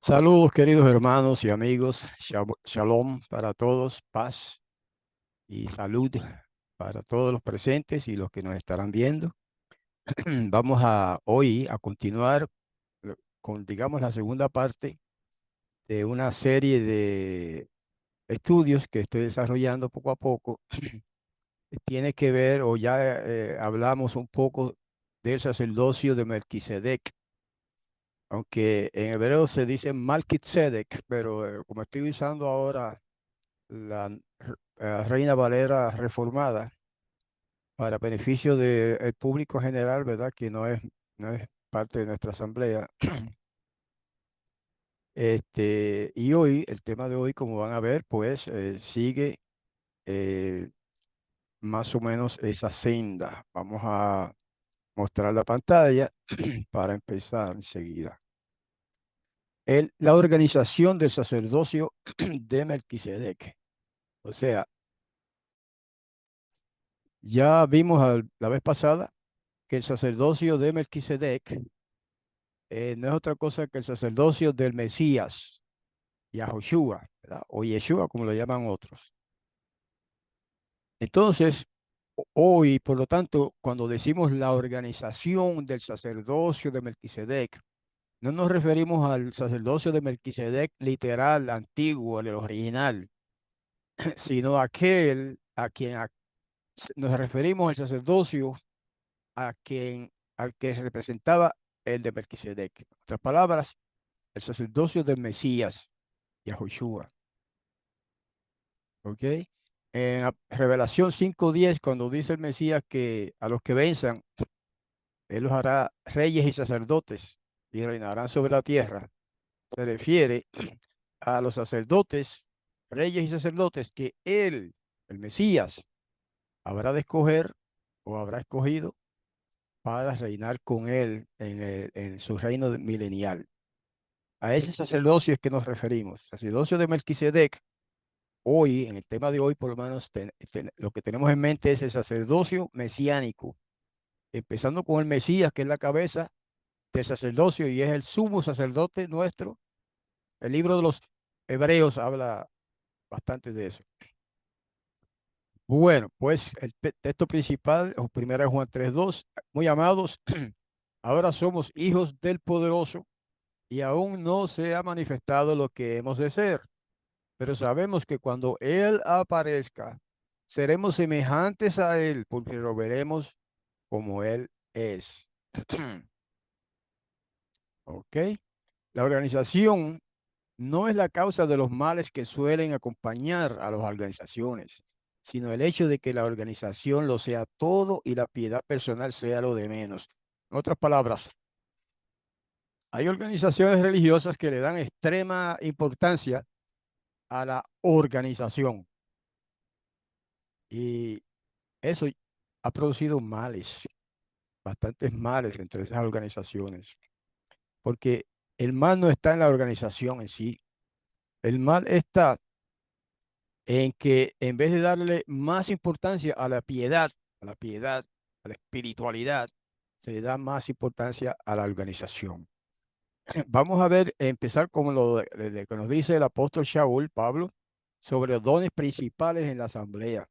Saludos, queridos hermanos y amigos. Shalom para todos, paz y salud para todos los presentes y los que nos estarán viendo. Vamos a hoy a continuar con, digamos, la segunda parte de una serie de estudios que estoy desarrollando poco a poco. Tiene que ver, o ya hablamos un poco del sacerdocio de Melquisedec, aunque en hebreo se dice Malkitzedek, pero como estoy usando ahora la Reina Valera reformada para beneficio del público general, ¿verdad? Que no es parte de nuestra asamblea. Y hoy, el tema de hoy, como van a ver, pues sigue eh, más o menos esa senda. Vamos a mostrar la pantalla para empezar enseguida. La organización del sacerdocio de Melquisedec. O sea, ya vimos la vez pasada que el sacerdocio de Melquisedec no es otra cosa que el sacerdocio del Mesías, Yahushua, ¿verdad? O Yeshua, como lo llaman otros. Entonces, hoy, por lo tanto, cuando decimos la organización del sacerdocio de Melquisedec, no nos referimos al sacerdocio de Melquisedec literal, antiguo, el original, sino aquel a quien nos referimos al sacerdocio al que representaba el de Melquisedec. En otras palabras, el sacerdocio del Mesías, Yahushua. ¿Ok? En Revelación 5:10, cuando dice el Mesías que a los que venzan, Él los hará reyes y sacerdotes y reinarán sobre la tierra, se refiere a los sacerdotes, reyes y sacerdotes que Él, el Mesías, habrá de escoger o habrá escogido para reinar con Él en su reino milenial. A ese sacerdocio es que nos referimos, sacerdocio de Melquisedec. Hoy, en el tema de hoy, por lo menos, lo que tenemos en mente es el sacerdocio mesiánico, empezando con el Mesías, que es la cabeza del sacerdocio y es el sumo sacerdote nuestro. El libro de los Hebreos habla bastante de eso. Bueno, pues el texto principal, o 1 Juan 3:2, muy amados, ahora somos hijos del poderoso y aún no se ha manifestado lo que hemos de ser. Pero sabemos que cuando Él aparezca, seremos semejantes a Él, porque lo veremos como Él es. ¿Ok? La organización no es la causa de los males que suelen acompañar a las organizaciones, sino el hecho de que la organización lo sea todo y la piedad personal sea lo de menos. En otras palabras, hay organizaciones religiosas que le dan extrema importancia a la organización y eso ha producido males, bastantes males entre esas organizaciones, porque el mal no está en la organización en sí, el mal está en que en vez de darle más importancia a la piedad, a la espiritualidad, se le da más importancia a la organización. Vamos a ver, empezar con lo que nos dice el apóstol Shaul, Pablo, sobre los dones principales en la asamblea.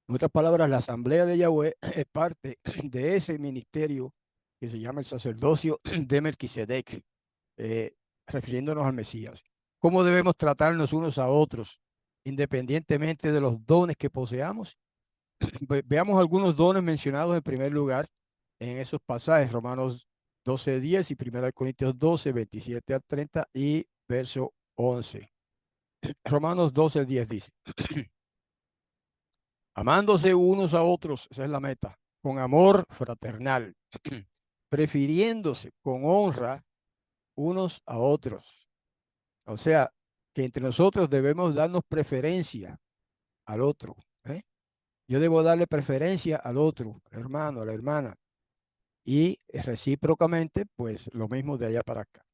En otras palabras, la asamblea de Yahweh es parte de ese ministerio que se llama el sacerdocio de Melquisedec, eh, refiriéndonos al Mesías. ¿Cómo debemos tratarnos unos a otros, independientemente de los dones que poseamos? Veamos algunos dones mencionados en primer lugar en esos pasajes, Romanos 12:10 y 1 Corintios 12:27 al 30 y verso 11. Romanos 12:10 dice, amándose unos a otros, esa es la meta, con amor fraternal, prefiriéndose con honra unos a otros. O sea, que entre nosotros debemos darnos preferencia al otro. ¿Eh? Yo debo darle preferencia al otro, al hermano, a la hermana. Y recíprocamente, pues lo mismo de allá para acá.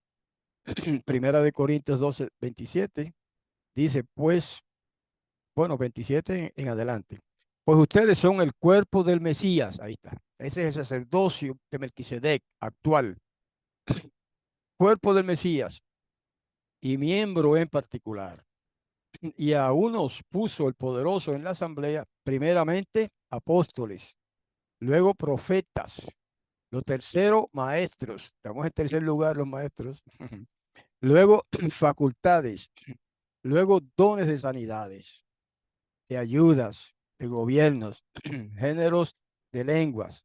Primera de Corintios 12:27 dice, pues, bueno, 27 en adelante. Pues ustedes son el cuerpo del Mesías. Ahí está. Ese es el sacerdocio de Melquisedec actual. Cuerpo del Mesías. y miembro en particular. Y a unos puso el poderoso en la asamblea, primeramente apóstoles, luego profetas, lo tercero maestros, estamos en tercer lugar los maestros, luego facultades, luego dones de sanidades, de ayudas, de gobiernos, géneros de lenguas.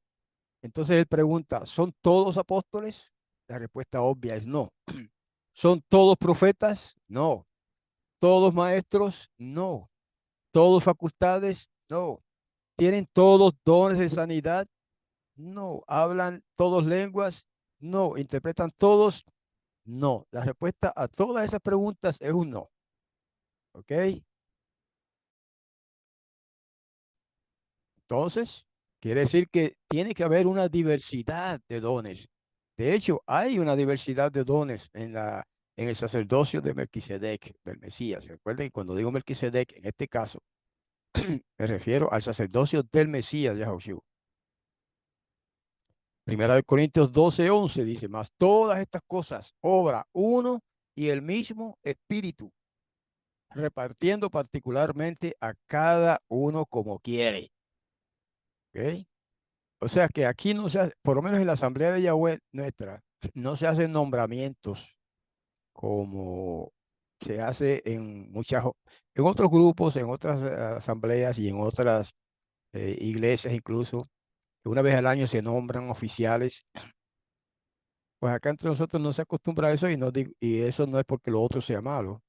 Entonces él pregunta, ¿son todos apóstoles? La respuesta obvia es no. ¿Son todos profetas? No. ¿Todos maestros? No. ¿Todos facultades? No. ¿Tienen todos dones de sanidad? No. ¿Hablan todos lenguas? No. ¿Interpretan todos? No. La respuesta a todas esas preguntas es un no. ¿Ok? Entonces, quiere decir que tiene que haber una diversidad de dones. De hecho, hay una diversidad de dones en el sacerdocio de Melquisedec, del Mesías. Recuerden que cuando digo Melquisedec, en este caso, me refiero al sacerdocio del Mesías, Yahushua. Primera de Corintios 12:11 dice, mas todas estas cosas obra uno y el mismo Espíritu, repartiendo particularmente a cada uno como quiere. ¿Ok? O sea que aquí no se hace, por lo menos en la Asamblea de Yahweh nuestra, no se hacen nombramientos como se hace en en otros grupos, en otras asambleas y en otras iglesias incluso. Una vez al año se nombran oficiales. Pues acá entre nosotros no se acostumbra a eso y, y eso no es porque lo otro sea malo,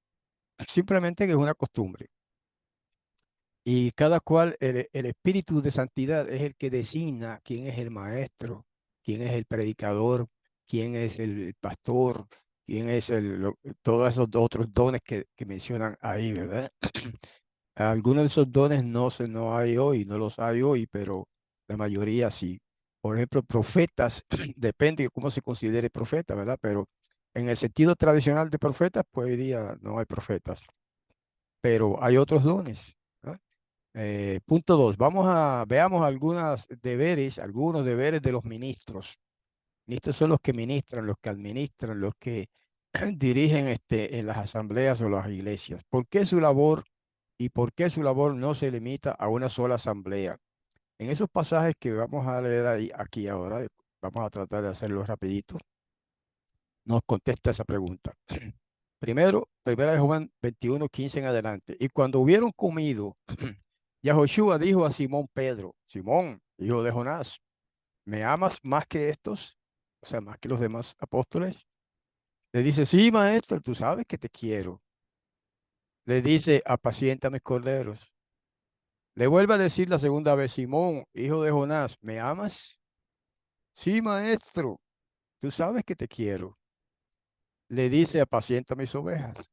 simplemente que es una costumbre. Y cada cual, el espíritu de santidad es el que designa quién es el maestro, quién es el predicador, quién es el pastor, quién es todos esos otros dones que mencionan ahí, ¿verdad? Algunos de esos dones no hay hoy, no los hay hoy, pero la mayoría sí. Por ejemplo, profetas, depende de cómo se considere profeta, ¿verdad? Pero en el sentido tradicional de profetas, pues hoy día no hay profetas, pero hay otros dones, ¿no? Punto 2. Veamos algunos deberes de los ministros. Ministros son los que ministran, los que administran, los que dirigen en las asambleas o las iglesias. ¿Por qué su labor y por qué su labor no se limita a una sola asamblea? En esos pasajes que vamos a leer aquí ahora, vamos a tratar de hacerlo rapidito, nos contesta esa pregunta. Primero, primera de Juan 21:15 en adelante. Y cuando hubieron comido, Yahoshua dijo a Simón Pedro, Simón, hijo de Jonás, ¿me amas más que estos? O sea, más que los demás apóstoles. Le dice, sí, maestro, tú sabes que te quiero. Le dice, apacienta mis corderos. Le vuelve a decir la segunda vez, Simón, hijo de Jonás, ¿me amas? Sí, maestro, tú sabes que te quiero. Le dice, apacienta mis ovejas.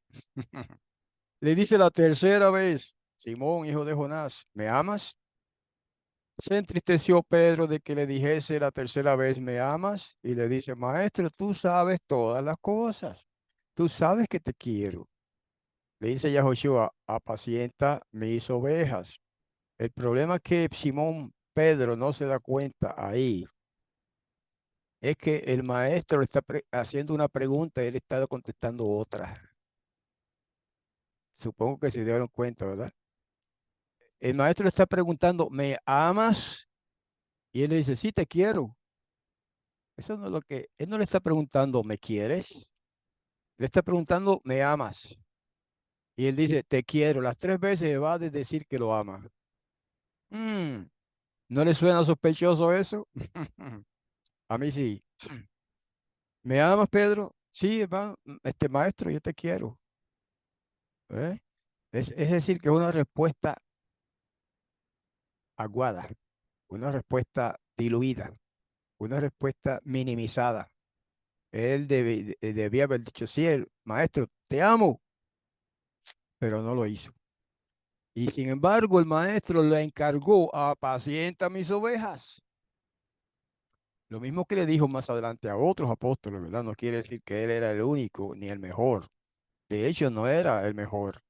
Le dice la tercera vez, Simón, hijo de Jonás, ¿me amas? Se entristeció Pedro de que le dijese la tercera vez, ¿me amas? Y le dice, maestro, tú sabes todas las cosas. Tú sabes que te quiero. Le dice Yahoshua, apacienta mis ovejas. El problema que Simón Pedro no se da cuenta ahí es que el maestro le está haciendo una pregunta y él está contestando otra. Supongo que se dieron cuenta, ¿verdad? El maestro le está preguntando, ¿me amas? Y él le dice, sí, te quiero. Eso no es lo que, él no le está preguntando, ¿me quieres? Le está preguntando, ¿me amas? Y él dice, te quiero. Las tres veces va a decir que lo ama. Mm, ¿No le suena sospechoso eso? A mí sí. ¿Me amas, Pedro? Sí, este maestro, yo te quiero. ¿Eh? Es decir, que es una respuesta aguada, una respuesta diluida, una respuesta minimizada. Él debía haber dicho, sí, el maestro, te amo, pero no lo hizo. Y sin embargo, el maestro le encargó, apacienta mis ovejas. Lo mismo que le dijo más adelante a otros apóstoles, ¿verdad? No quiere decir que él era el único ni el mejor. De hecho, no era el mejor.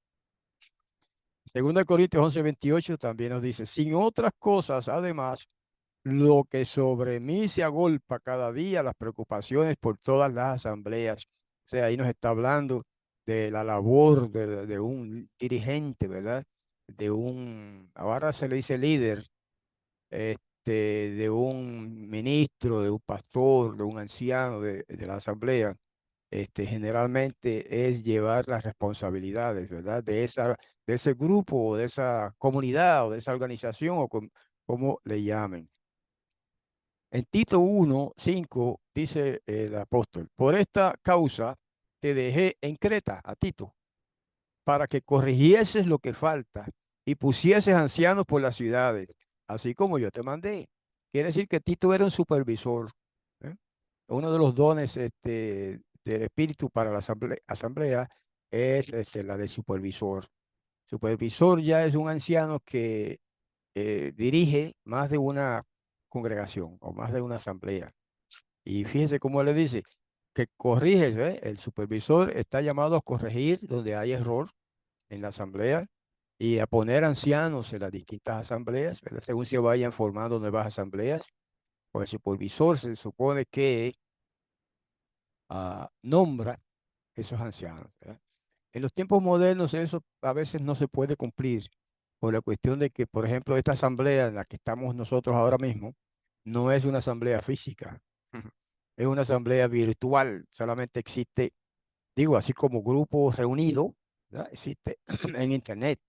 Segunda de Corintios 11:28 también nos dice, sin otras cosas, además, lo que sobre mí se agolpa cada día, las preocupaciones por todas las asambleas. O sea, ahí nos está hablando de la labor de un dirigente, ¿verdad? Ahora se le dice líder, de un ministro, de un pastor, de un anciano de la asamblea. Generalmente es llevar las responsabilidades, ¿verdad? De ese grupo o de esa comunidad o de esa organización o como le llamen. En Tito 1:5 dice el apóstol, por esta causa te dejé en Creta, a Tito, para que corrigieses lo que falta y pusieses ancianos por las ciudades, así como yo te mandé. Quiere decir que Tito era un supervisor. ¿Eh? Uno de los dones del Espíritu para la asamblea es la de supervisor. Supervisor ya es un anciano que dirige más de una congregación o más de una asamblea. Y fíjese cómo le dice que corrige, ¿ve? El supervisor está llamado a corregir donde hay error en la asamblea y a poner ancianos en las distintas asambleas, ¿verdad? Según se vayan formando nuevas asambleas. Pues el supervisor se supone que nombra esos ancianos, ¿verdad? En los tiempos modernos eso a veces no se puede cumplir por la cuestión de que, por ejemplo, esta asamblea en la que estamos nosotros ahora mismo no es una asamblea física, es una asamblea virtual, solamente existe, digo, así como grupo reunido, ¿verdad? Existe en internet,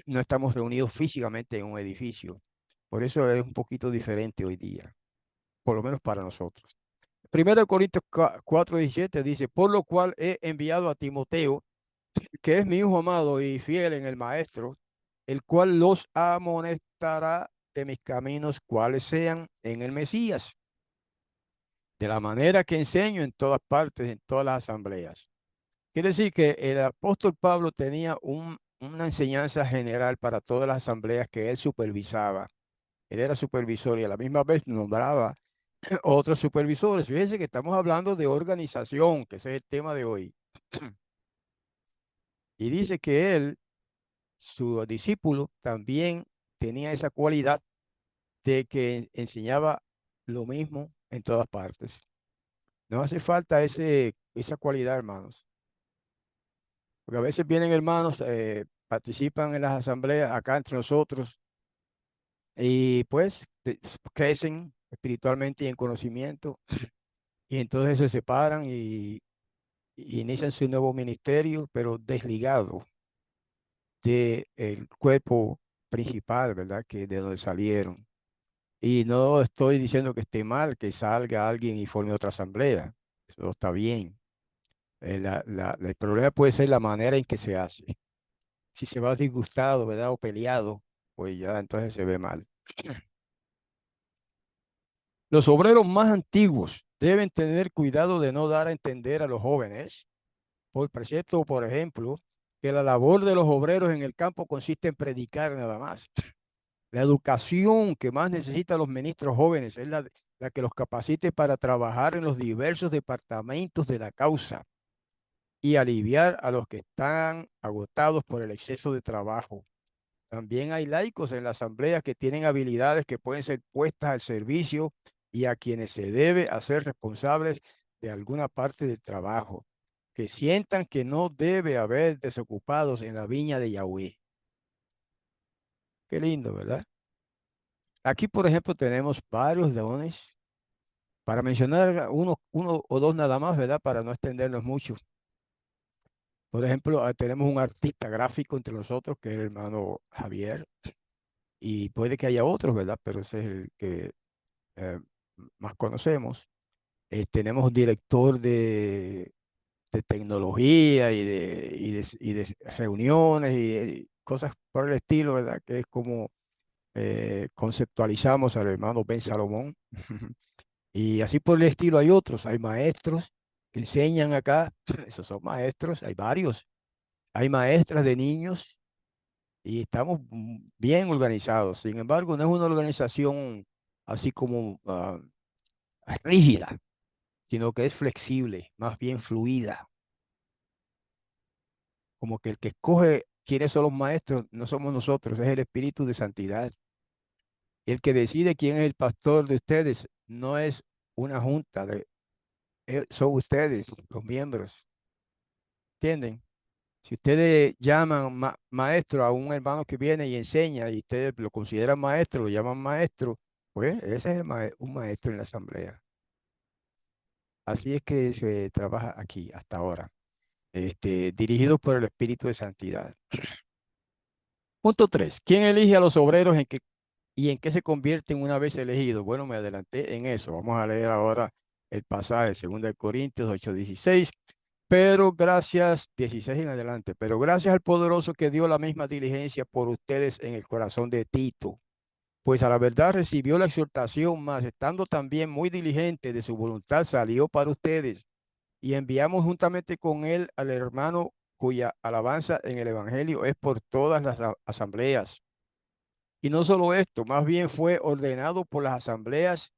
no estamos reunidos físicamente en un edificio. Por eso es un poquito diferente hoy día, por lo menos para nosotros. Primero de Corintios 4:17 dice, por lo cual he enviado a Timoteo, que es mi hijo amado y fiel en el maestro, el cual los amonestará de mis caminos, cuales sean en el Mesías, de la manera que enseño en todas partes, en todas las asambleas. Quiere decir que el apóstol Pablo tenía una enseñanza general para todas las asambleas que él supervisaba. Él era supervisor y a la misma vez nombraba otros supervisores. Fíjense que estamos hablando de organización, que ese es el tema de hoy. Y dice que él, su discípulo, también tenía esa cualidad de que enseñaba lo mismo en todas partes. No hace falta esa cualidad, hermanos. Porque a veces vienen hermanos, participan en las asambleas acá entre nosotros y pues crecen espiritualmente y en conocimiento y entonces se separan y inician su nuevo ministerio, pero desligado del cuerpo principal, ¿verdad? Que de donde salieron. Y no estoy diciendo que esté mal que salga alguien y forme otra asamblea. Eso está bien. El problema puede ser la manera en que se hace. Si se va disgustado, ¿verdad? O peleado, pues ya entonces se ve mal. Los obreros más antiguos deben tener cuidado de no dar a entender a los jóvenes, por precepto, por ejemplo, que la labor de los obreros en el campo consiste en predicar nada más. La educación que más necesitan los ministros jóvenes es la que los capacite para trabajar en los diversos departamentos de la causa y aliviar a los que están agotados por el exceso de trabajo. También hay laicos en la asamblea que tienen habilidades que pueden ser puestas al servicio y a quienes se debe hacer responsables de alguna parte del trabajo, que sientan que no debe haber desocupados en la viña de Yahweh. Qué lindo, ¿verdad? Aquí, por ejemplo, tenemos varios dones. Para mencionar uno o dos nada más, ¿verdad? Para no extendernos mucho. Por ejemplo, tenemos un artista gráfico entre nosotros, que es el hermano Javier, y puede que haya otros, ¿verdad? Pero ese es el que eh, más conocemos. Tenemos un director de tecnología y de reuniones y cosas por el estilo, ¿verdad? Que es como conceptualizamos al hermano Ben Salomón. Y así por el estilo hay otros, hay maestros que enseñan acá, esos son maestros, hay varios, hay maestras de niños y estamos bien organizados. Sin embargo, no es una organización así como rígida, sino que es flexible, más bien fluida. Como que el que escoge quiénes son los maestros no somos nosotros, es el Espíritu de Santidad. El que decide quién es el pastor de ustedes no es una junta, son ustedes, los miembros. ¿entienden? Si ustedes llaman maestro a un hermano que viene y enseña y ustedes lo consideran maestro, lo llaman maestro, pues ese es un maestro en la asamblea. Así es que se trabaja aquí hasta ahora, dirigido por el Espíritu de Santidad. Punto 3. ¿Quién elige a los obreros y en qué se convierten una vez elegidos? Bueno, me adelanté en eso. Vamos a leer ahora el pasaje de 2 Corintios 8:16. Pero gracias, 16 en adelante, pero gracias al poderoso que dio la misma diligencia por ustedes en el corazón de Tito, pues a la verdad recibió la exhortación, más estando también muy diligente de su voluntad, salió para ustedes y enviamos juntamente con él al hermano cuya alabanza en el Evangelio es por todas las asambleas. Y no solo esto, más bien fue ordenado por las asambleas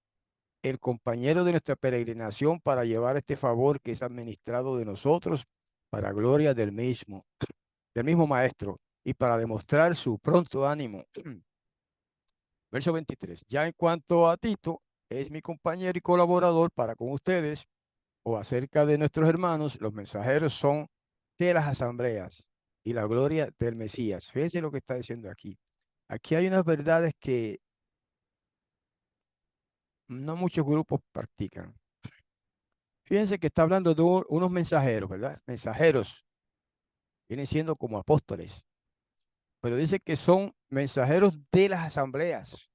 el compañero de nuestra peregrinación para llevar este favor que es administrado de nosotros para gloria del mismo maestro y para demostrar su pronto ánimo. Verso 23. Ya en cuanto a Tito, es mi compañero y colaborador para con ustedes, o acerca de nuestros hermanos, los mensajeros son de las asambleas y la gloria del Mesías. Fíjense lo que está diciendo aquí. Aquí hay unas verdades que no muchos grupos practican. Fíjense que está hablando de unos mensajeros, ¿verdad? Mensajeros vienen siendo como apóstoles, pero dice que son mensajeros de las asambleas.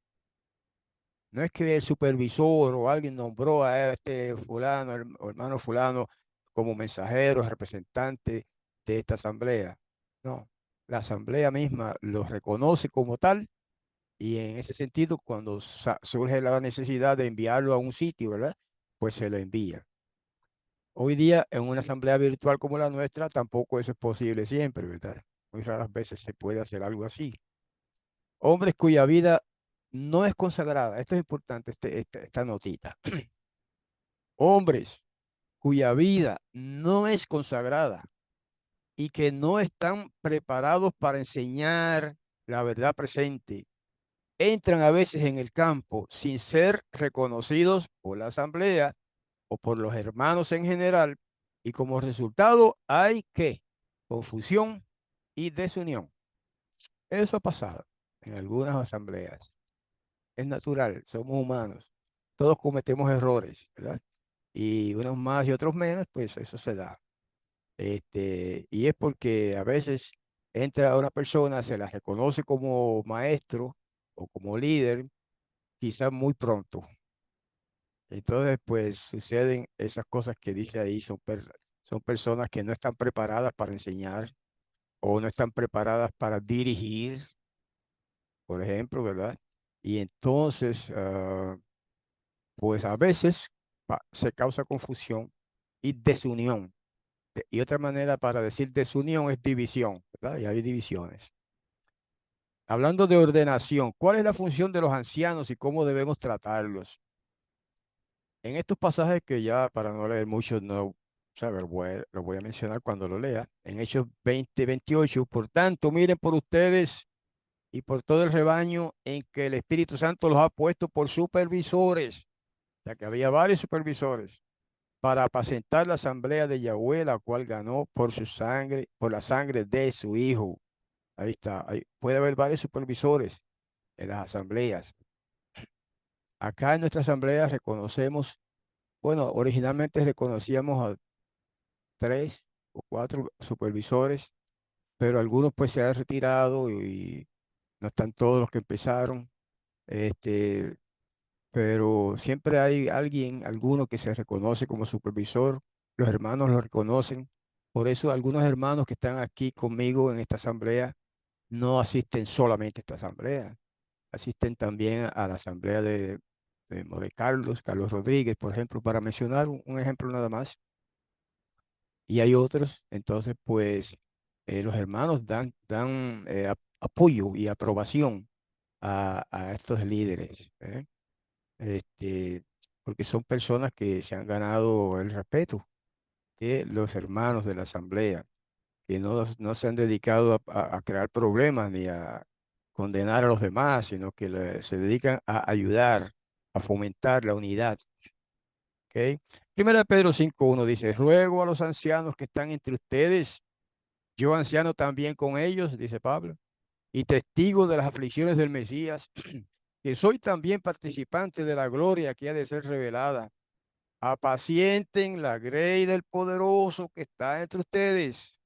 No es que el supervisor o alguien nombró a este fulano o hermano fulano como mensajero, representante de esta asamblea. No, la asamblea misma los reconoce como tal y en ese sentido, cuando surge la necesidad de enviarlo a un sitio, ¿verdad? Pues se lo envía. Hoy día, en una asamblea virtual como la nuestra, tampoco eso es posible siempre, ¿verdad? Muy raras veces se puede hacer algo así. Hombres cuya vida no es consagrada. Esto es importante, esta notita. Hombres cuya vida no es consagrada y que no están preparados para enseñar la verdad presente, entran a veces en el campo sin ser reconocidos por la asamblea o por los hermanos en general, y como resultado hay que confusión y desunión. Eso ha pasado en algunas asambleas. Es natural, somos humanos. Todos cometemos errores, ¿verdad? Y unos más y otros menos, pues eso se da. Y es porque a veces entra una persona, se la reconoce como maestro o como líder, quizás muy pronto. Entonces, pues suceden esas cosas que dice ahí, son personas que no están preparadas para enseñar o no están preparadas para dirigir, por ejemplo, ¿verdad? Y entonces, pues a veces se causa confusión y desunión. Y otra manera para decir desunión es división, ¿verdad? Y hay divisiones. Hablando de ordenación, ¿cuál es la función de los ancianos y cómo debemos tratarlos? En estos pasajes que ya para no leer mucho, no, saber, lo voy a mencionar cuando lo lea. En Hechos 20:28, por tanto, miren por ustedes y por todo el rebaño en que el Espíritu Santo los ha puesto por supervisores, ya que había varios supervisores, para apacentar la asamblea de Yahweh, la cual ganó por su sangre, por la sangre de su Hijo. Ahí está. Puede haber varios supervisores en las asambleas. Acá en nuestra asamblea reconocemos, bueno, originalmente reconocíamos a 3 o 4 supervisores, pero algunos pues se han retirado y no están todos los que empezaron. Este, pero siempre hay alguien, alguno que se reconoce como supervisor. Los hermanos lo reconocen. Por eso algunos hermanos que están aquí conmigo en esta asamblea no asisten solamente a esta asamblea, asisten también a la asamblea de Carlos Rodríguez, por ejemplo, para mencionar un ejemplo nada más. Y hay otros, entonces, pues los hermanos dan apoyo y aprobación a estos líderes, ¿eh? Este, porque son personas que se han ganado el respeto de los hermanos de la asamblea, que no se han dedicado a crear problemas ni a condenar a los demás, sino que se dedican a ayudar, a fomentar la unidad. ¿Ok? Primera de Pedro 5:1 dice, ruego a los ancianos que están entre ustedes, yo anciano también con ellos, dice Pablo, y testigo de las aflicciones del Mesías, que soy también participante de la gloria que ha de ser revelada. Apacienten la grey del poderoso que está entre ustedes.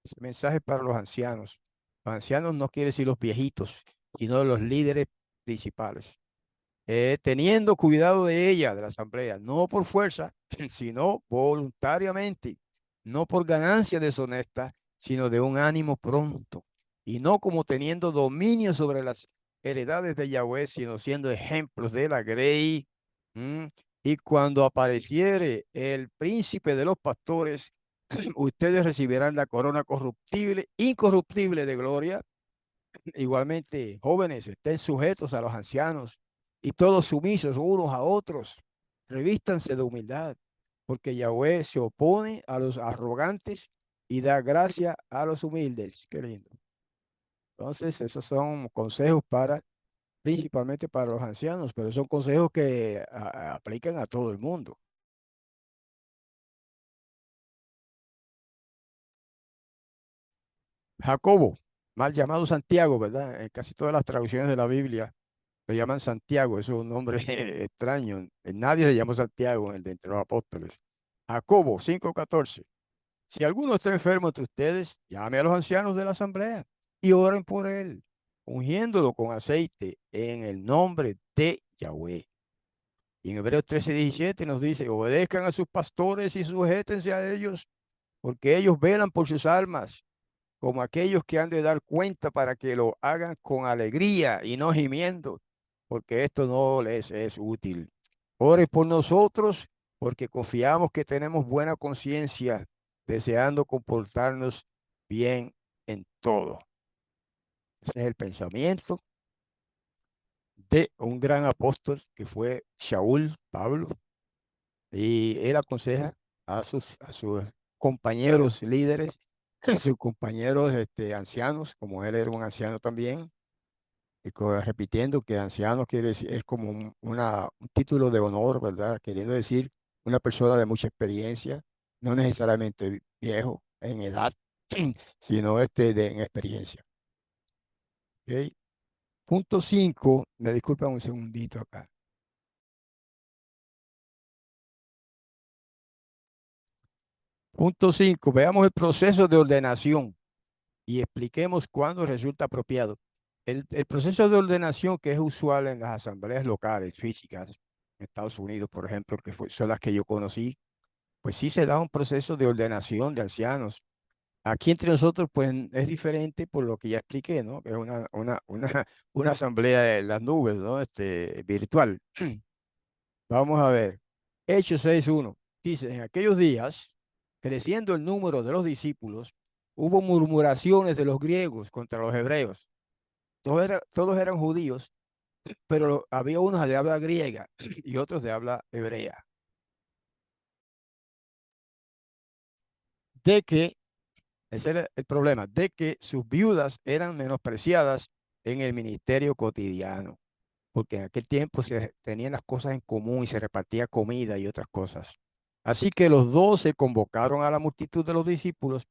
Ese mensaje para los ancianos. Los ancianos no quiere decir los viejitos, sino los líderes principales. Teniendo cuidado de ella, de la asamblea, no por fuerza, sino voluntariamente, no por ganancia deshonesta, sino de un ánimo pronto, y no como teniendo dominio sobre las heredades de Yahweh, sino siendo ejemplos de la grey. ¿M? Y cuando apareciere el príncipe de los pastores, ustedes recibirán la corona corruptible, incorruptible de gloria. Igualmente, jóvenes, estén sujetos a los ancianos y todos sumisos unos a otros. Revístanse de humildad, porque Yahweh se opone a los arrogantes y da gracia a los humildes. Qué lindo. Entonces, esos son consejos para, principalmente para los ancianos, pero son consejos que aplican a todo el mundo. Jacobo, mal llamado Santiago, ¿verdad? En casi todas las traducciones de la Biblia lo llaman Santiago, eso es un nombre extraño. Nadie se llamó Santiago de entre los apóstoles. Jacobo 5:14. Si alguno está enfermo entre ustedes, llame a los ancianos de la asamblea y oren por él, ungiéndolo con aceite en el nombre de Yahweh. Y en Hebreos 13:17 nos dice, obedezcan a sus pastores y sujétense a ellos, porque ellos velan por sus almas como aquellos que han de dar cuenta para que lo hagan con alegría y no gimiendo, porque esto no les es útil. Ore por nosotros, porque confiamos que tenemos buena conciencia, deseando comportarnos bien en todo. Ese es el pensamiento de un gran apóstol que fue Shaul, Pablo, y él aconseja a sus compañeros líderes, a sus compañeros ancianos, como él era un anciano también, y repitiendo que anciano quiere decir, es como un título de honor, ¿verdad? Queriendo decir una persona de mucha experiencia, no necesariamente viejo en edad, sino en experiencia. ¿Ok? Punto 5, me disculpan un segundito acá. Punto 5, veamos el proceso de ordenación y expliquemos cuándo resulta apropiado. El proceso de ordenación que es usual en las asambleas locales físicas, en Estados Unidos, por ejemplo, son las que yo conocí, pues sí se da un proceso de ordenación de ancianos. Aquí entre nosotros, pues es diferente por lo que ya expliqué, ¿no? Que es una asamblea de las nubes, ¿no? Virtual. Vamos a ver. Hechos 6:1. Dice, en aquellos días, creciendo el número de los discípulos, hubo murmuraciones de los griegos contra los hebreos. Todos eran judíos, pero había unos de habla griega y otros de habla hebrea. De que, ese era el problema, de que sus viudas eran menospreciadas en el ministerio cotidiano, porque en aquel tiempo se tenían las cosas en común y se repartía comida y otras cosas. Así que los 12 convocaron a la multitud de los discípulos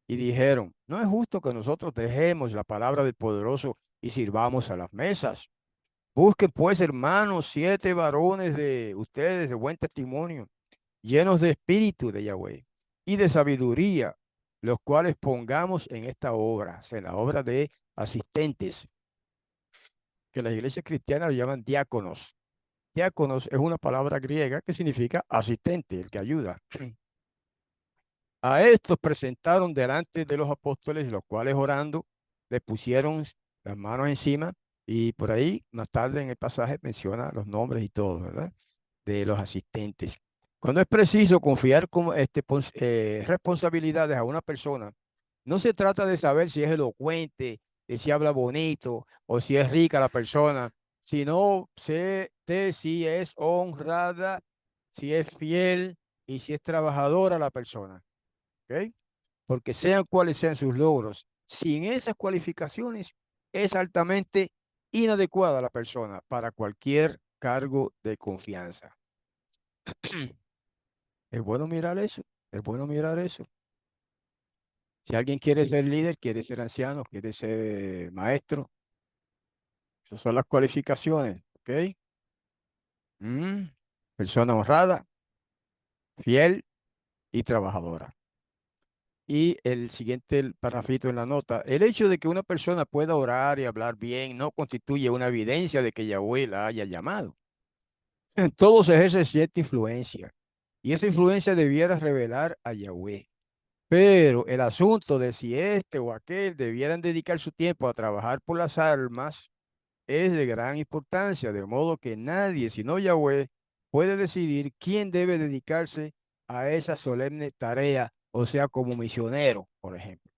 y dijeron, no es justo que nosotros dejemos la palabra del poderoso y sirvamos a las mesas. Busquen pues, hermanos, 7 varones de ustedes de buen testimonio, llenos de espíritu de Yahweh y de sabiduría, los cuales pongamos en esta obra, o sea, en la obra de asistentes, que las iglesias cristianas lo llaman diáconos. Diáconos es una palabra griega que significa asistente, el que ayuda. A estos presentaron delante de los apóstoles, los cuales orando les pusieron las manos encima y por ahí más tarde en el pasaje menciona los nombres y todo, ¿verdad? De los asistentes. Cuando es preciso confiar como responsabilidades a una persona, no se trata de saber si es elocuente, de si habla bonito o si es rica la persona, sino de si es honrada, si es fiel y si es trabajadora la persona. ¿Ok? Porque sean cuales sean sus logros, sin esas cualificaciones es altamente inadecuada la persona para cualquier cargo de confianza. Es bueno mirar eso, es bueno mirar eso. Si alguien quiere ser líder, quiere ser anciano, quiere ser maestro, esas son las cualificaciones, ¿ok? Mm, Persona honrada, fiel y trabajadora. Y el siguiente parrafito en la nota, el hecho de que una persona pueda orar y hablar bien no constituye una evidencia de que Yahweh la haya llamado. En todo se ejerce cierta influencia y esa influencia debiera revelar a Yahweh. Pero el asunto de si este o aquel debieran dedicar su tiempo a trabajar por las almas es de gran importancia, de modo que nadie, sino Yahweh, puede decidir quién debe dedicarse a esa solemne tarea, o sea, como misionero, por ejemplo.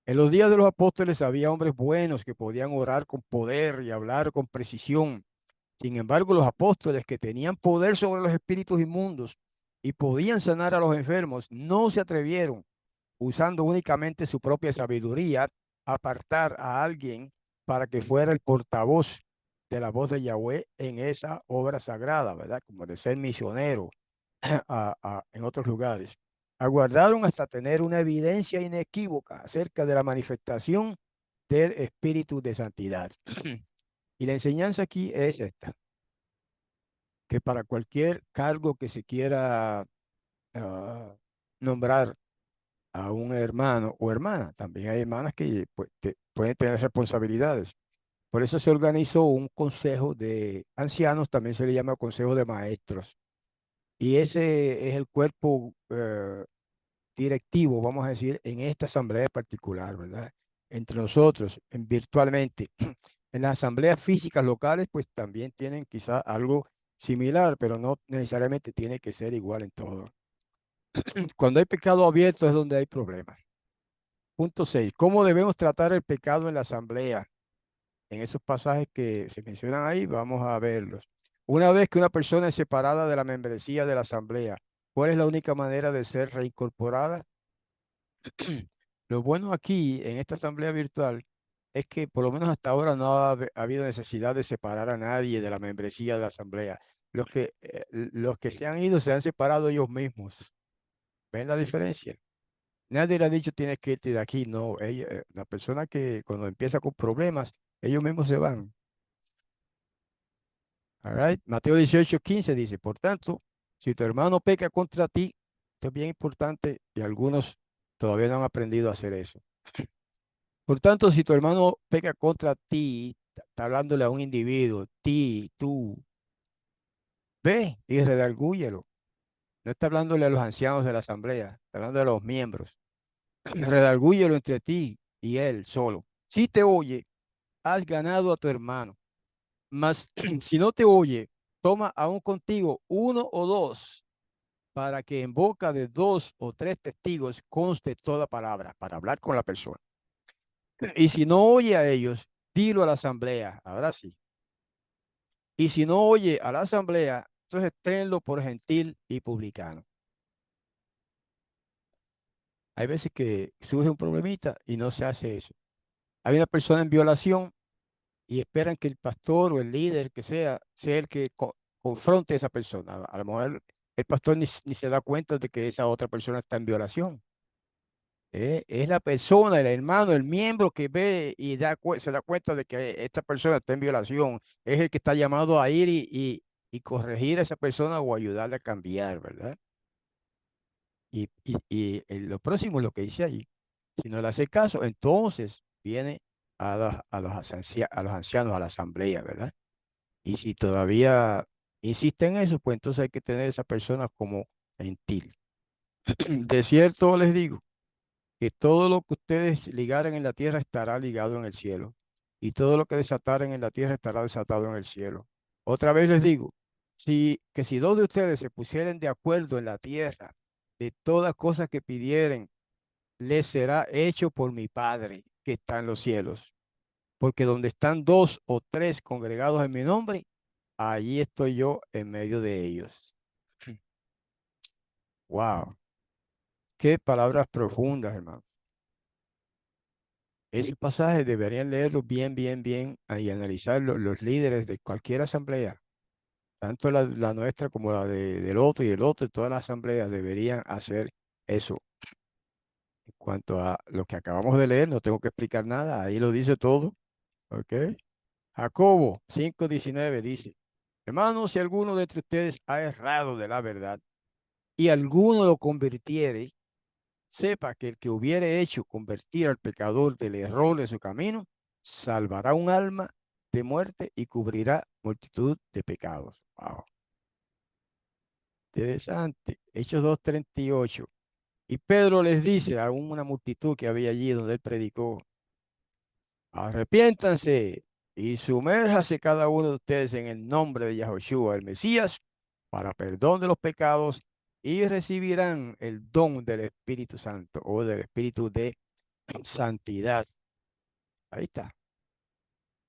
En los días de los apóstoles había hombres buenos que podían orar con poder y hablar con precisión. Sin embargo, los apóstoles que tenían poder sobre los espíritus inmundos y podían sanar a los enfermos, no se atrevieron, usando únicamente su propia sabiduría, a apartar a alguien para que fuera el portavoz de la voz de Yahweh en esa obra sagrada, ¿verdad? Como de ser misionero en otros lugares. Aguardaron hasta tener una evidencia inequívoca acerca de la manifestación del Espíritu de Santidad. Y la enseñanza aquí es esta, que para cualquier cargo que se quiera nombrar a un hermano o hermana, también hay hermanas que pues, pueden tener responsabilidades. Por eso se organizó un consejo de ancianos, también se le llama consejo de maestros. Y ese es el cuerpo directivo, vamos a decir, en esta asamblea en particular, ¿verdad? Entre nosotros, virtualmente. En las asambleas físicas locales, pues también tienen quizá algo similar, pero no necesariamente tiene que ser igual en todo. Cuando hay pecado abierto es donde hay problemas. Punto 6. ¿Cómo debemos tratar el pecado en la asamblea? En esos pasajes que se mencionan ahí, vamos a verlos. Una vez que una persona es separada de la membresía de la asamblea, ¿cuál es la única manera de ser reincorporada? Lo bueno aquí, en esta asamblea virtual, es que por lo menos hasta ahora no ha habido necesidad de separar a nadie de la membresía de la asamblea. Los que se han ido se han separado ellos mismos. ¿Ven la diferencia? Nadie le ha dicho tienes que irte de aquí. No, la persona que cuando empieza con problemas, ellos mismos se van. All right. Mateo 18:15 dice, por tanto, si tu hermano peca contra ti, esto es bien importante y algunos todavía no han aprendido a hacer eso. Por tanto, si tu hermano peca contra ti, está hablándole a un individuo, ti, tú, ve y redargúyelo. No está hablándole a los ancianos de la asamblea, está hablando a los miembros. Redargúyelo entre ti y él solo. Si te oye, has ganado a tu hermano. Mas si no te oye, toma aún contigo uno o dos, para que en boca de dos o tres testigos conste toda palabra, para hablar con la persona. Y si no oye a ellos, dilo a la asamblea. Ahora sí. Y si no oye a la asamblea, entonces tenlo por gentil y publicano. Hay veces que surge un problemita y no se hace eso. Hay una persona en violación y esperan que el pastor o el líder que sea el que confronte a esa persona. A lo mejor el pastor ni se da cuenta de que esa otra persona está en violación. Es la persona, el hermano, el miembro que ve y se da cuenta de que esta persona está en violación. Es el que está llamado a ir y corregir a esa persona o ayudarle a cambiar, ¿verdad? Y lo próximo es lo que dice allí. Si no le hace caso, entonces viene a los ancianos, a la asamblea, ¿verdad? Y si todavía insiste en eso, pues entonces hay que tener a esa persona como gentil. De cierto les digo que todo lo que ustedes ligaren en la tierra estará ligado en el cielo, y todo lo que desataren en la tierra estará desatado en el cielo. Otra vez les digo, si dos de ustedes se pusieren de acuerdo en la tierra de todas cosas que pidieren, les será hecho por mi Padre que está en los cielos. Porque donde están dos o tres congregados en mi nombre, allí estoy yo en medio de ellos. Wow, qué palabras profundas, hermano. Ese pasaje deberían leerlo bien, bien, bien y analizarlo los líderes de cualquier asamblea. Tanto la nuestra como del otro y el otro, todas las asambleas deberían hacer eso. En cuanto a lo que acabamos de leer, no tengo que explicar nada, ahí lo dice todo. ¿Ok? Jacobo 5:19 dice, hermanos, si alguno de entre ustedes ha errado de la verdad y alguno lo convirtiere, sepa que el que hubiere hecho convertir al pecador del error de su camino, salvará un alma de muerte y cubrirá multitud de pecados. Wow, interesante. Hechos 2:38. Y Pedro les dice a una multitud que había allí donde él predicó, arrepiéntanse y sumérjase cada uno de ustedes en el nombre de Yahoshua, el Mesías, para perdón de los pecados y recibirán el don del Espíritu Santo o del Espíritu de santidad. Ahí está.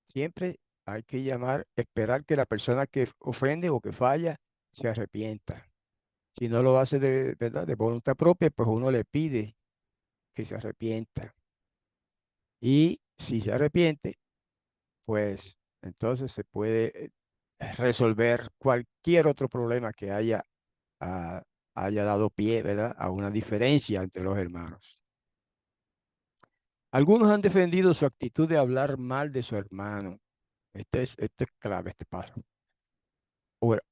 Siempre hay que llamar, esperar que la persona que ofende o que falla se arrepienta. Si no lo hace de verdad, de voluntad propia, pues uno le pide que se arrepienta. Y si se arrepiente, pues entonces se puede resolver cualquier otro problema que ah, haya dado pie, ¿verdad?, a una diferencia entre los hermanos. Algunos han defendido su actitud de hablar mal de su hermano. Este es clave, este paso.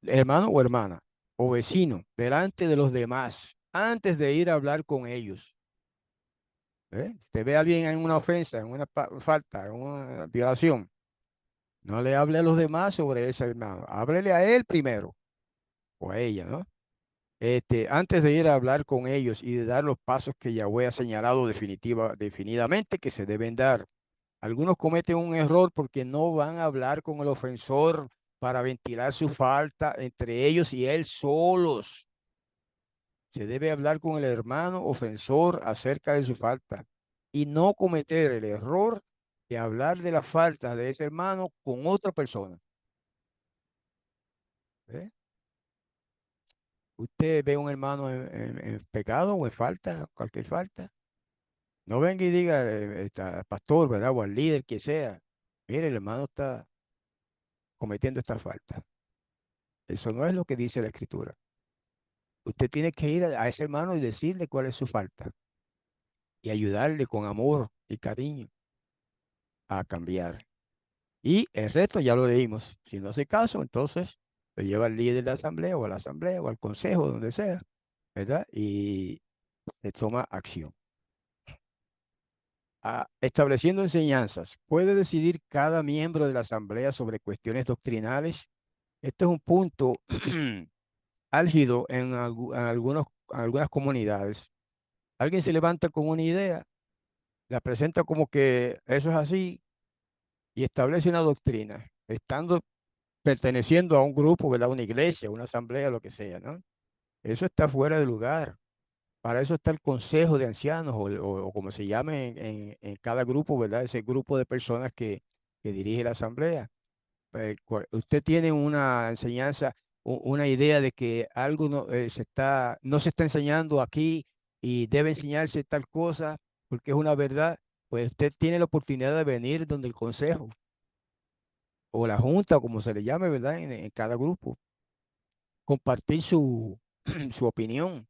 Hermano o hermana, o vecino, delante de los demás, antes de ir a hablar con ellos. ¿Eh? Te ve a alguien en una ofensa, en una falta, en una violación. No le hable a los demás sobre ese hermano. Háblele a él primero, o a ella, ¿no? Antes de ir a hablar con ellos y de dar los pasos que Yahweh ha señalado definidamente que se deben dar. Algunos cometen un error porque no van a hablar con el ofensor para ventilar su falta entre ellos y él solos. Se debe hablar con el hermano ofensor acerca de su falta y no cometer el error de hablar de la falta de ese hermano con otra persona. ¿Eh? Usted ve un hermano en pecado o en falta, cualquier falta. No venga y diga al pastor, ¿verdad? O al líder que sea. Mire, el hermano está cometiendo esta falta. Eso no es lo que dice la escritura. Usted tiene que ir a ese hermano y decirle cuál es su falta y ayudarle con amor y cariño a cambiar. Y el resto ya lo leímos. Si no hace caso, entonces lo lleva al líder de la asamblea o a la asamblea o al consejo, donde sea, ¿verdad? Y se toma acción. Estableciendo enseñanzas. ¿Puede decidir cada miembro de la asamblea sobre cuestiones doctrinales? Este es un punto álgido en algunas comunidades. Alguien se levanta con una idea, la presenta como que eso es así y establece una doctrina, estando perteneciendo a un grupo, ¿verdad? Una iglesia, una asamblea, lo que sea, ¿no? Eso está fuera de lugar. Para eso está el consejo de ancianos o como se llame en cada grupo, ¿verdad? Ese grupo de personas que dirige la asamblea. Usted tiene una enseñanza, una idea de que algo no se está enseñando aquí y debe enseñarse tal cosa porque es una verdad, pues usted tiene la oportunidad de venir donde el consejo o la junta, como se le llame, ¿verdad? En cada grupo, compartir su opinión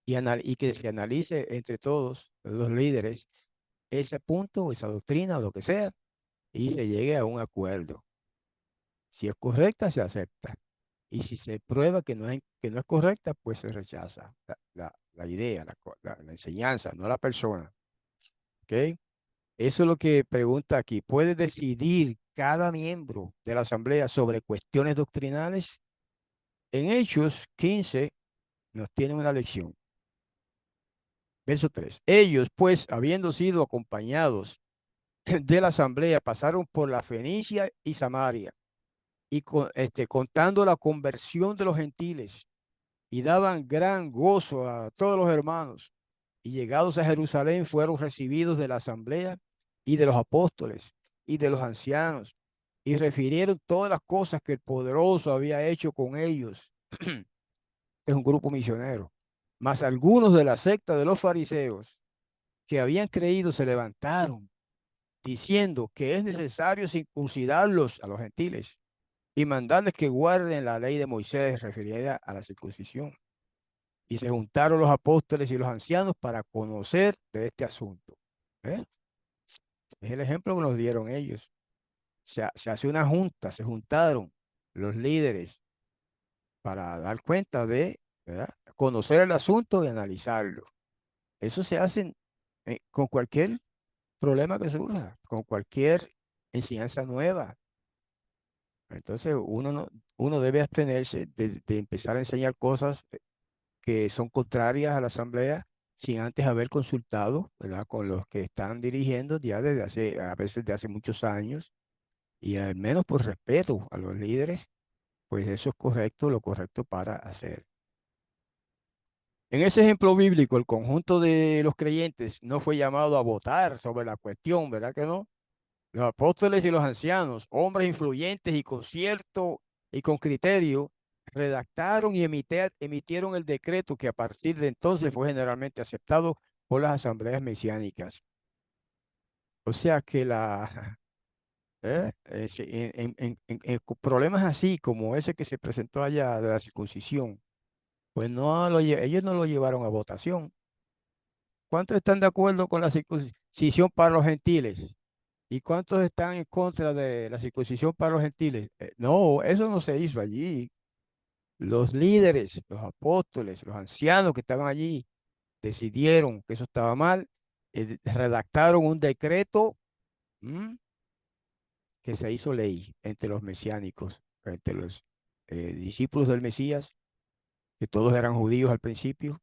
y que se analice entre todos los líderes ese punto, esa doctrina o lo que sea, y se llegue a un acuerdo. Si es correcta, se acepta. Y si se prueba que no es correcta, pues se rechaza la idea, la enseñanza, no la persona. ¿Ok? Eso es lo que pregunta aquí. ¿Puede decidir cada miembro de la asamblea sobre cuestiones doctrinales? En Hechos 15 nos tiene una lección. Verso 3. Ellos, pues, habiendo sido acompañados de la asamblea, pasaron por la Fenicia y Samaria y contando la conversión de los gentiles y daban gran gozo a todos los hermanos. Y llegados a Jerusalén fueron recibidos de la asamblea y de los apóstoles y de los ancianos y refirieron todas las cosas que el poderoso había hecho con ellos. Es un grupo misionero. Mas algunos de la secta de los fariseos que habían creído se levantaron diciendo que es necesario circuncidarlos a los gentiles y mandarles que guarden la ley de Moisés referida a la circuncisión. Y se juntaron los apóstoles y los ancianos para conocer de este asunto. ¿Eh? Es el ejemplo que nos dieron ellos. Se hace una junta, se juntaron los líderes para dar cuenta de, ¿verdad? Conocer el asunto y analizarlo. Eso se hace con cualquier problema que surja, con cualquier enseñanza nueva. Entonces uno debe abstenerse de empezar a enseñar cosas que son contrarias a la asamblea sin antes haber consultado, ¿verdad? Con los que están dirigiendo ya desde hace, a veces de hace muchos años, y al menos por respeto a los líderes, pues eso es correcto, lo correcto para hacer. En ese ejemplo bíblico, el conjunto de los creyentes no fue llamado a votar sobre la cuestión, ¿verdad que no? Los apóstoles y los ancianos, hombres influyentes y con cierto y con criterio, redactaron y emitieron el decreto que a partir de entonces fue generalmente aceptado por las asambleas mesiánicas. O sea que con problemas así como ese que se presentó allá de la circuncisión, pues ellos no lo llevaron a votación. ¿Cuántos están de acuerdo con la circuncisión para los gentiles? ¿Y cuántos están en contra de la circuncisión para los gentiles? No, eso no se hizo allí. Los líderes, los apóstoles, los ancianos que estaban allí decidieron que eso estaba mal, redactaron un decreto, ¿m? Que se hizo ley entre los mesiánicos, entre los discípulos del Mesías, que todos eran judíos al principio,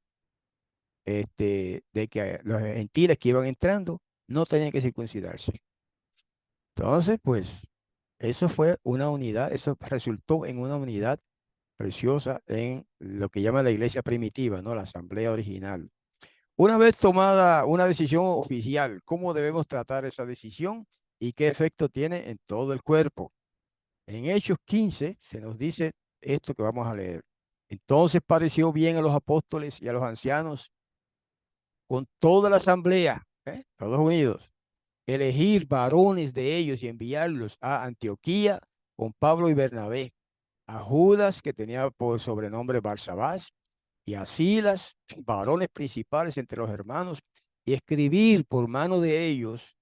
de que los gentiles que iban entrando no tenían que circuncidarse. Entonces, pues, eso fue una unidad, eso resultó en una unidad preciosa en lo que llama la iglesia primitiva, ¿no? La asamblea original. Una vez tomada una decisión oficial, ¿cómo debemos tratar esa decisión y qué efecto tiene en todo el cuerpo? En Hechos 15 se nos dice esto que vamos a leer. Entonces pareció bien a los apóstoles y a los ancianos con toda la asamblea, todos unidos, elegir varones de ellos y enviarlos a Antioquía con Pablo y Bernabé, a Judas, que tenía por sobrenombre Barsabás, y a Silas, varones principales entre los hermanos, y escribir por mano de ellos,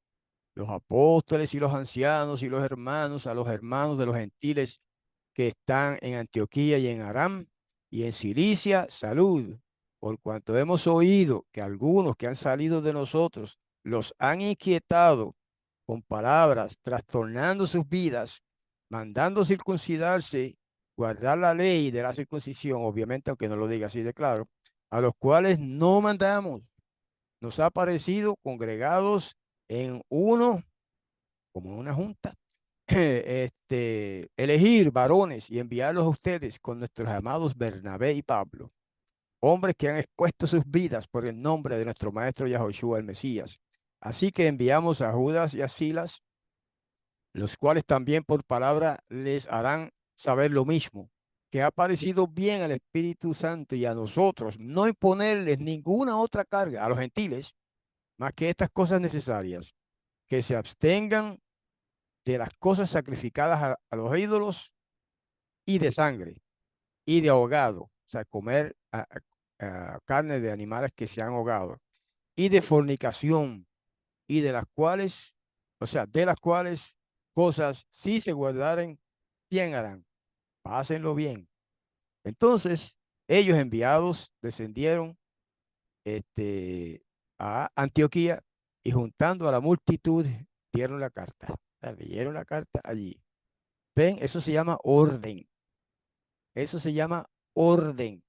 los apóstoles y los ancianos y los hermanos, a los hermanos de los gentiles que están en Antioquía y en Aram y en Cilicia, salud, por cuanto hemos oído que algunos que han salido de nosotros los han inquietado con palabras, trastornando sus vidas, mandando circuncidarse, guardar la ley de la circuncisión, obviamente, aunque no lo diga así de claro, a los cuales no mandamos. Nos ha parecido congregados en uno, como en una junta, elegir varones y enviarlos a ustedes con nuestros amados Bernabé y Pablo, hombres que han expuesto sus vidas por el nombre de nuestro maestro Yahoshua el Mesías. Así que enviamos a Judas y a Silas, los cuales también por palabra les harán saber lo mismo, que ha parecido bien al Espíritu Santo y a nosotros no imponerles ninguna otra carga a los gentiles, más que estas cosas necesarias, que se abstengan de las cosas sacrificadas a los ídolos y de sangre y de ahogado, o sea, comer carne de animales que se han ahogado, y de fornicación, y de las cuales, o sea, de las cuales cosas si se guardaren, bien harán, pásenlo bien. Entonces, ellos enviados descendieron a Antioquía y juntando a la multitud dieron la carta, leyeron la carta allí. Ven, eso se llama orden, eso se llama orden,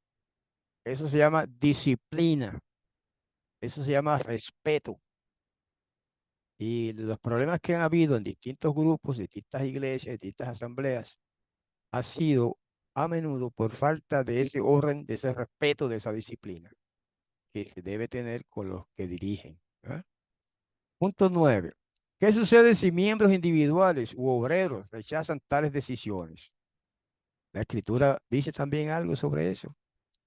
eso se llama disciplina, eso se llama respeto. Y los problemas que han habido en distintos grupos, distintas iglesias, distintas asambleas, ha sido a menudo por falta de ese orden, de ese respeto, de esa disciplina que se debe tener con los que dirigen. ¿Verdad? Punto 9. ¿Qué sucede si miembros individuales u obreros rechazan tales decisiones? La escritura dice también algo sobre eso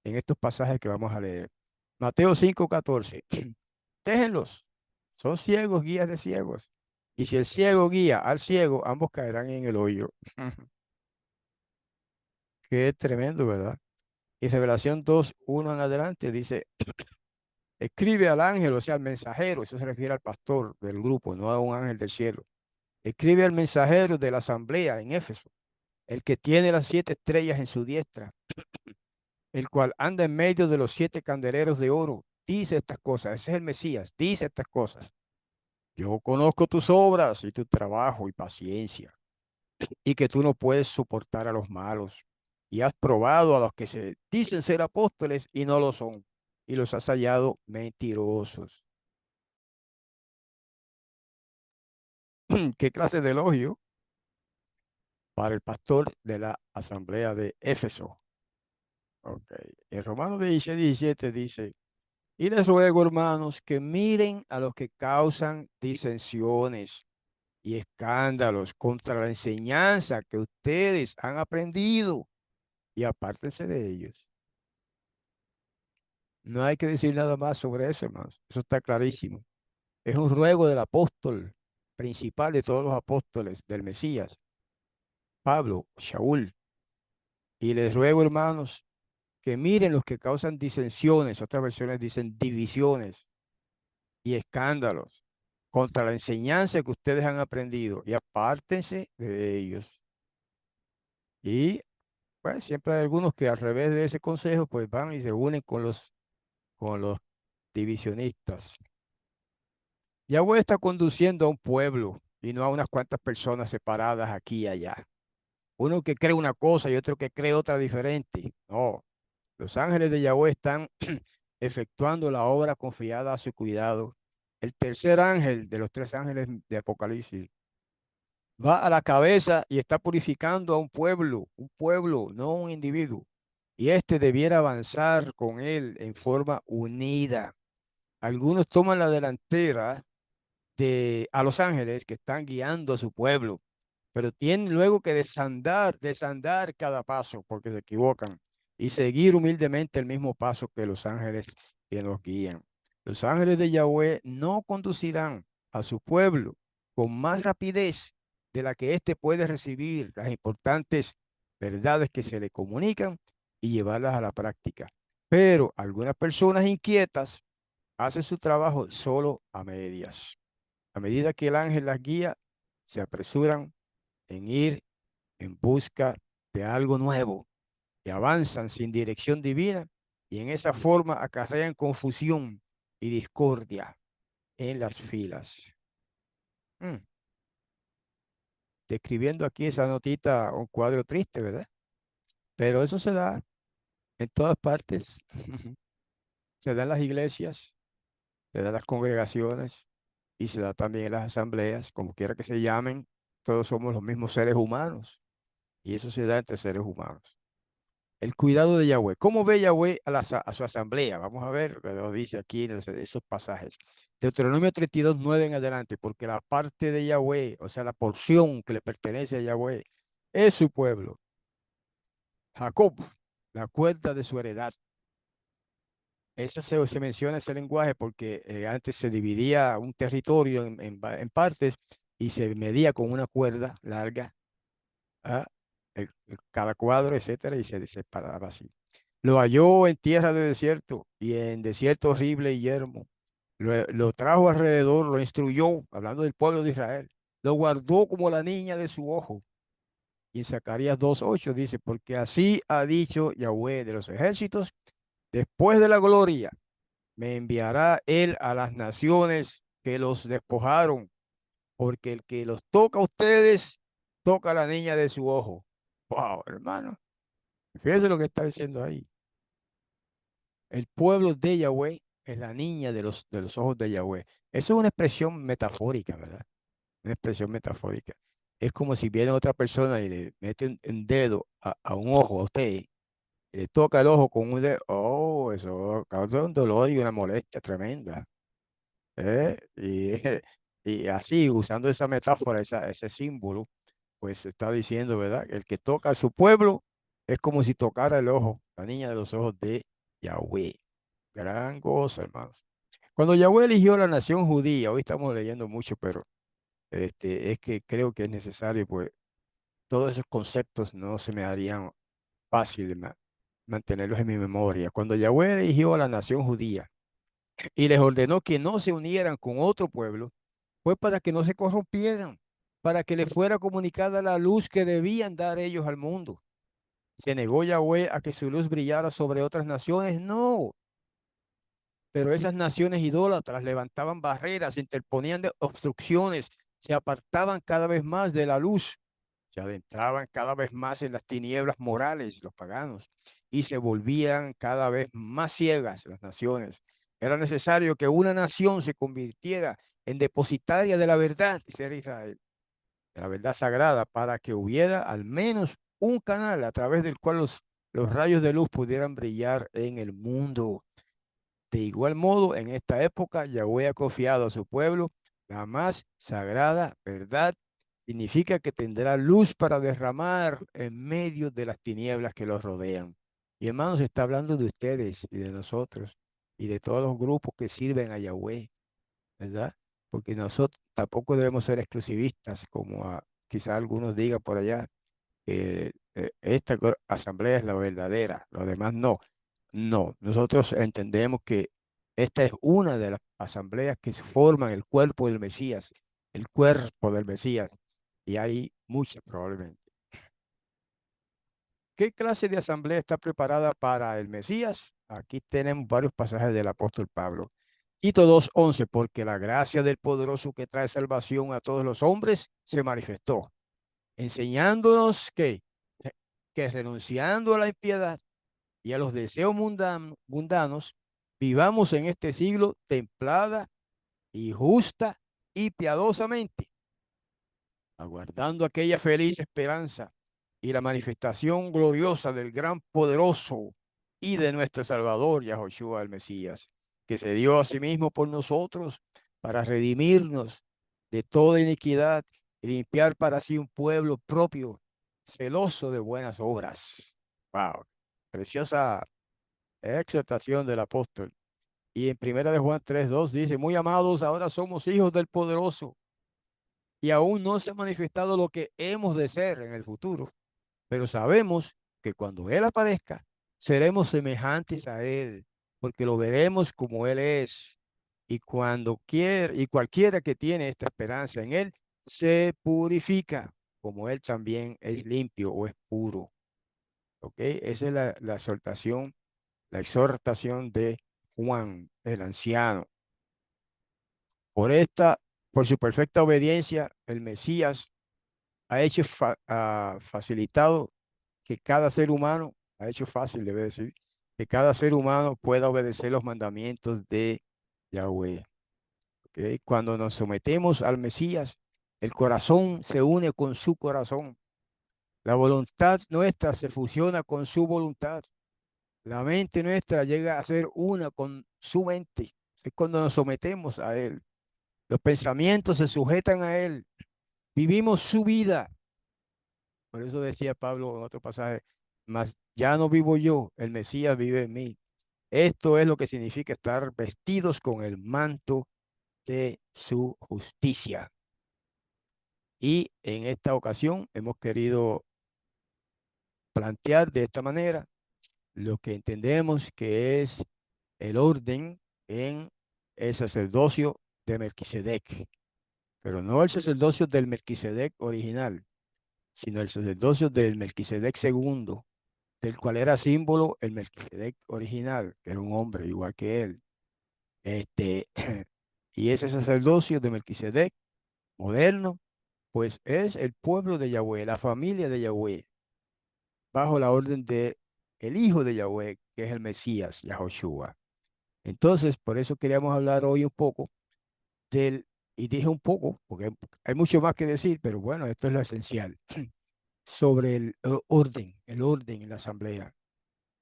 en estos pasajes que vamos a leer. Mateo 5:14. Déjenlos. Son ciegos, guías de ciegos. Y si el ciego guía al ciego, ambos caerán en el hoyo. que es tremendo, ¿verdad? Y Revelación 2, 1 en adelante dice, escribe al ángel, o sea, al mensajero, eso se refiere al pastor del grupo, no a un ángel del cielo. Escribe al mensajero de la asamblea en Éfeso, el que tiene las 7 estrellas en su diestra, el cual anda en medio de los 7 candeleros de oro. Dice estas cosas, ese es el Mesías, dice estas cosas. Yo conozco tus obras y tu trabajo y paciencia, y que tú no puedes soportar a los malos, y has probado a los que se dicen ser apóstoles y no lo son, y los has hallado mentirosos. ¿Qué clase de elogio para el pastor de la asamblea de Éfeso? Ok. En Romanos 16, 17 dice, y les ruego, hermanos, que miren a los que causan disensiones y escándalos contra la enseñanza que ustedes han aprendido y apártense de ellos. No hay que decir nada más sobre eso, hermanos. Eso está clarísimo. Es un ruego del apóstol principal de todos los apóstoles del Mesías, Pablo, Shaul. Y les ruego, hermanos, que miren los que causan disensiones, otras versiones dicen divisiones y escándalos contra la enseñanza que ustedes han aprendido y apártense de ellos. Y pues siempre hay algunos que al revés de ese consejo, pues van y se unen con los divisionistas. Yahweh está conduciendo a un pueblo y no a unas cuantas personas separadas aquí y allá. Uno que cree una cosa y otro que cree otra diferente. No, los ángeles de Yahweh están efectuando la obra confiada a su cuidado. El tercer ángel de los 3 ángeles de Apocalipsis va a la cabeza y está purificando a un pueblo, no un individuo. Y este debiera avanzar con él en forma unida. Algunos toman la delantera a los ángeles que están guiando a su pueblo, pero tienen luego que desandar cada paso porque se equivocan y seguir humildemente el mismo paso que los ángeles que nos guían. Los ángeles de Yahweh no conducirán a su pueblo con más rapidez de la que éste puede recibir las importantes verdades que se le comunican y llevarlas a la práctica. Pero algunas personas inquietas hacen su trabajo solo a medias. A medida que el ángel las guía, se apresuran en ir en busca de algo nuevo y avanzan sin dirección divina y en esa forma acarrean confusión y discordia en las filas. Mm, Describiendo aquí esa notita, un cuadro triste, ¿verdad? Pero eso se da en todas partes. Se da en las iglesias, se da en las congregaciones y se da también en las asambleas, como quiera que se llamen, todos somos los mismos seres humanos y eso se da entre seres humanos. El cuidado de Yahweh. ¿Cómo ve Yahweh a su asamblea? Vamos a ver lo que nos dice aquí en esos pasajes. Deuteronomio 32, 9 en adelante, porque la parte de Yahweh, o sea, la porción que le pertenece a Yahweh, es su pueblo. Jacob, la cuerda de su heredad. Eso se menciona ese lenguaje porque antes se dividía un territorio en partes y se medía con una cuerda larga, ¿ah? Cada cuadro, etcétera, y se separaba así. Lo halló en tierra de desierto y en desierto horrible y yermo. Lo trajo alrededor, lo instruyó, hablando del pueblo de Israel. Lo guardó como la niña de su ojo. Y en Zacarías 2:8 dice, porque así ha dicho Yahweh de los ejércitos, después de la gloria me enviará él a las naciones que los despojaron, porque el que los toca a ustedes, toca a la niña de su ojo. Wow, hermano, fíjese lo que está diciendo ahí. El pueblo de Yahweh es la niña de los ojos de Yahweh. Eso es una expresión metafórica, ¿verdad? Una expresión metafórica. Es como si viene otra persona y le mete un dedo a un ojo a usted y le toca el ojo con un dedo. Oh, eso causa un dolor y una molestia tremenda. Y, y así, usando esa metáfora, ese símbolo, pues se está diciendo, ¿verdad? El que toca a su pueblo es como si tocara el ojo, la niña de los ojos de Yahweh. Gran cosa, hermanos. Cuando Yahweh eligió la nación judía, hoy estamos leyendo mucho, pero es que creo que es necesario, pues todos esos conceptos no se me harían fácil de mantenerlos en mi memoria. Cuando Yahweh eligió a la nación judía y les ordenó que no se unieran con otro pueblo, fue para que no se corrompieran, para que les fuera comunicada la luz que debían dar ellos al mundo. ¿Se negó Yahweh a que su luz brillara sobre otras naciones? No, pero esas naciones idólatras levantaban barreras, interponían obstrucciones, se apartaban cada vez más de la luz, se adentraban cada vez más en las tinieblas morales, los paganos, y se volvían cada vez más ciegas las naciones. Era necesario que una nación se convirtiera en depositaria de la verdad, y ser Israel, de la verdad sagrada, para que hubiera al menos un canal a través del cual los rayos de luz pudieran brillar en el mundo. De igual modo, en esta época, Yahweh ha confiado a su pueblo la más sagrada verdad. Significa que tendrá luz para derramar en medio de las tinieblas que los rodean. Y hermanos, está hablando de ustedes y de nosotros y de todos los grupos que sirven a Yahweh, ¿verdad? Porque nosotros tampoco debemos ser exclusivistas, como quizás algunos digan por allá, que esta asamblea es la verdadera, los demás no. No, nosotros entendemos que esta es una de las asambleas que forman el cuerpo del Mesías, el cuerpo del Mesías, y hay muchas probablemente. ¿Qué clase de asamblea está preparada para el Mesías? Aquí tenemos varios pasajes del apóstol Pablo. Tito 2:11, porque la gracia del poderoso que trae salvación a todos los hombres se manifestó, enseñándonos que renunciando a la impiedad y a los deseos mundanos, vivamos en este siglo templada y justa y piadosamente, aguardando aquella feliz esperanza y la manifestación gloriosa del gran poderoso y de nuestro Salvador, Yahoshua el Mesías, que se dio a sí mismo por nosotros para redimirnos de toda iniquidad y limpiar para sí un pueblo propio, celoso de buenas obras. Wow, preciosa exhortación del apóstol. Y en primera de Juan 3:2 dice, muy amados, ahora somos hijos del poderoso y aún no se ha manifestado lo que hemos de ser en el futuro, pero sabemos que cuando Él aparezca, seremos semejantes a Él, porque lo veremos como Él es. Y cuando quiera, y cualquiera que tiene esta esperanza en Él, se purifica, como Él también es limpio o es puro. ¿Ok? Esa es la exhortación de Juan, el anciano. Por esta, por su perfecta obediencia, el Mesías ha hecho facilitado que cada ser humano, ha hecho fácil, debe decir, que cada ser humano pueda obedecer los mandamientos de Yahweh. ¿Ok? Cuando nos sometemos al Mesías, el corazón se une con su corazón. La voluntad nuestra se fusiona con su voluntad. La mente nuestra llega a ser una con su mente. Es cuando nos sometemos a Él. Los pensamientos se sujetan a Él. Vivimos su vida. Por eso decía Pablo en otro pasaje, mas ya no vivo yo, el Mesías vive en mí. Esto es lo que significa estar vestidos con el manto de su justicia. Y en esta ocasión hemos querido plantear de esta manera lo que entendemos que es el orden en el sacerdocio de Melquisedec, pero no el sacerdocio del Melquisedec original, sino el sacerdocio del Melquisedec segundo, del cual era símbolo el Melquisedec original, que era un hombre igual que él. Este, y ese sacerdocio de Melquisedec moderno, pues es el pueblo de Yahweh, la familia de Yahweh, bajo la orden de el hijo de Yahweh, que es el Mesías, Yahoshua. Entonces, por eso queríamos hablar hoy un poco del, y dije un poco, porque hay mucho más que decir, pero bueno, esto es lo esencial, sobre el orden en la asamblea,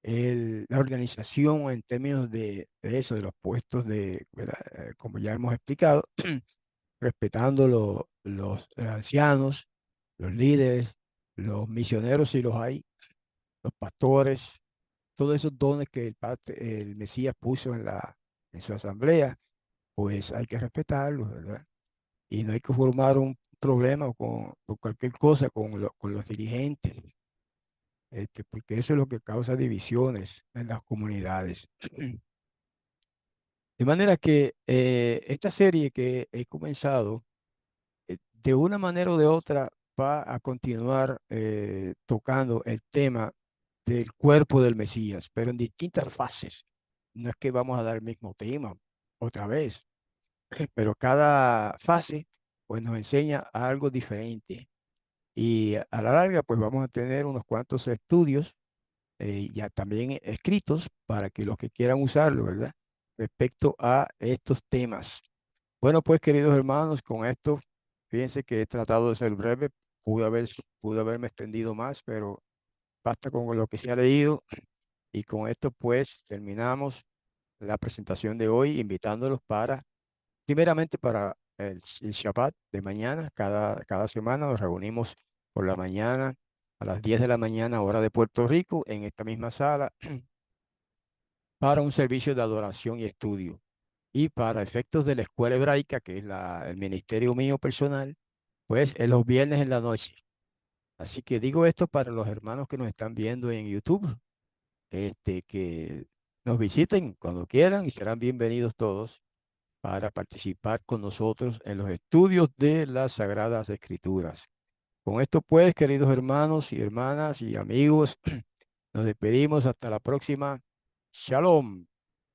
la organización en términos de eso, de los puestos de, ¿verdad? Como ya hemos explicado, respetando los ancianos, los líderes, los misioneros si los hay, los pastores, todos esos dones que el Mesías puso en su asamblea, pues hay que respetarlos, ¿verdad? Y no hay que formar un problema con cualquier cosa con los dirigentes. porque eso es lo que causa divisiones en las comunidades. De manera que esta serie que he comenzado, de una manera o de otra, va a continuar tocando el tema del cuerpo del Mesías, pero en distintas fases. No es que vamos a dar el mismo tema otra vez, pero cada fase pues nos enseña algo diferente. Y a la larga pues vamos a tener unos cuantos estudios ya también escritos para que los que quieran usarlo, ¿verdad? Respecto a estos temas. Bueno, pues queridos hermanos, con esto, fíjense que he tratado de ser breve, pude haberme extendido más, pero basta con lo que se ha leído y con esto pues terminamos la presentación de hoy, invitándolos para, primeramente para el Shabbat de mañana, cada semana nos reunimos por la mañana a las 10 de la mañana, hora de Puerto Rico, en esta misma sala, para un servicio de adoración y estudio. Y para efectos de la escuela hebraica, que es el ministerio mío personal, pues es los viernes en la noche. Así que digo esto para los hermanos que nos están viendo en YouTube, que nos visiten cuando quieran y serán bienvenidos todos para participar con nosotros en los estudios de las Sagradas Escrituras. Con esto, pues, queridos hermanos y hermanas y amigos, nos despedimos hasta la próxima. Shalom.